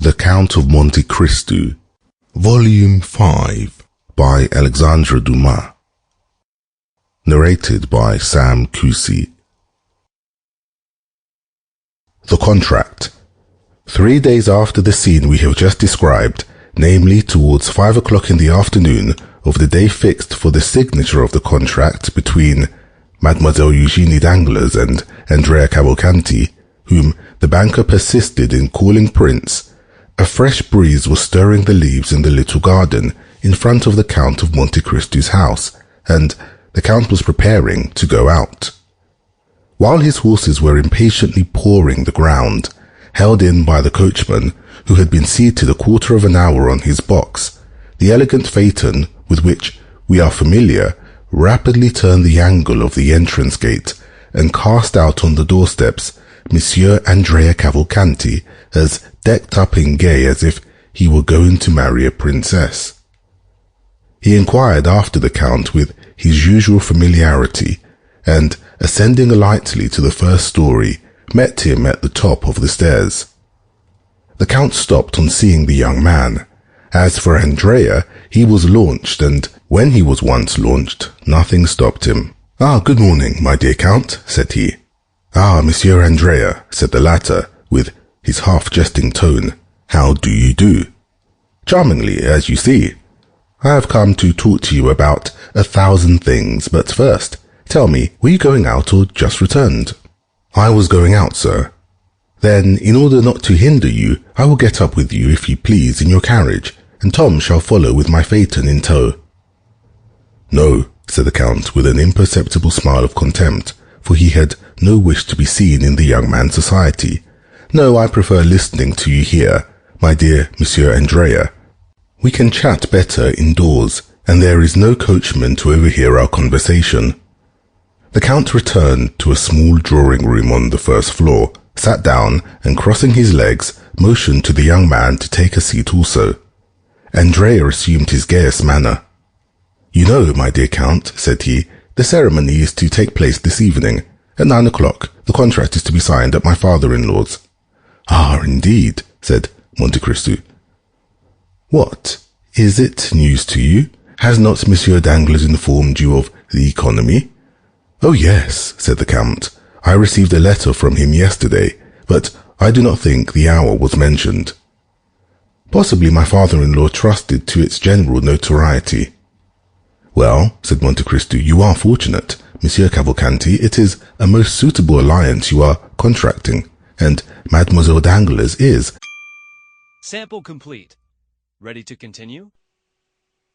The Count of Monte Cristo, Volume 5, by Alexandre Dumas. Narrated by Sam Cusi. The contract. 3 days after the scene we have just described, namely towards 5 o'clock in the afternoon of the day fixed for the signature of the contract between Mademoiselle Eugénie Danglars and Andrea Cavalcanti, whom the banker persisted in calling Prince, a fresh breeze was stirring the leaves in the little garden in front of the Count of Monte Cristo's house, and the Count was preparing to go out. While his horses were impatiently pawing the ground, held in by the coachman, who had been seated a quarter of an hour on his box, the elegant phaeton with which we are familiar rapidly turned the angle of the entrance gate and cast out on the doorsteps Monsieur Andrea Cavalcanti, as decked up in gay as if he were going to marry a princess. He inquired after the Count with his usual familiarity, and, ascending lightly to the first story, met him at the top of the stairs. The Count stopped on seeing the young man. As for Andrea, he was launched, and when he was once launched, nothing stopped him. "Ah, good morning, my dear Count," said he. "Ah, Monsieur Andrea," said the latter, with his half-jesting tone. "How do you do?" "Charmingly, as you see. I have come to talk to you about 1,000 things, but first, tell me, were you going out or just returned?" "I was going out, sir." "Then, in order not to hinder you, I will get up with you, if you please, in your carriage, and Tom shall follow with my phaeton in tow." "No," said the Count with an imperceptible smile of contempt, for he had no wish to be seen in the young man's society. "No, I prefer listening to you here, my dear Monsieur Andrea. We can chat better indoors, and there is no coachman to overhear our conversation." The Count returned to a small drawing-room on the first floor, sat down, and crossing his legs, motioned to the young man to take a seat also. Andrea assumed his gayest manner. "You know, my dear Count," said he, "the ceremony is to take place this evening. At 9 o'clock, the contract is to be signed at my father-in-law's." "Ah, indeed," said Monte Cristo. "What? Is it news to you? Has not Monsieur Danglars informed you of the economy?" "Oh, yes," said the Count. "I received a letter from him yesterday, but I do not think the hour was mentioned." "Possibly my father-in-law trusted to its general notoriety." "Well," said Monte Cristo, "you are fortunate, Monsieur Cavalcanti. It is a most suitable alliance you are contracting, and Mademoiselle Danglars is—" Sample complete. Ready to continue?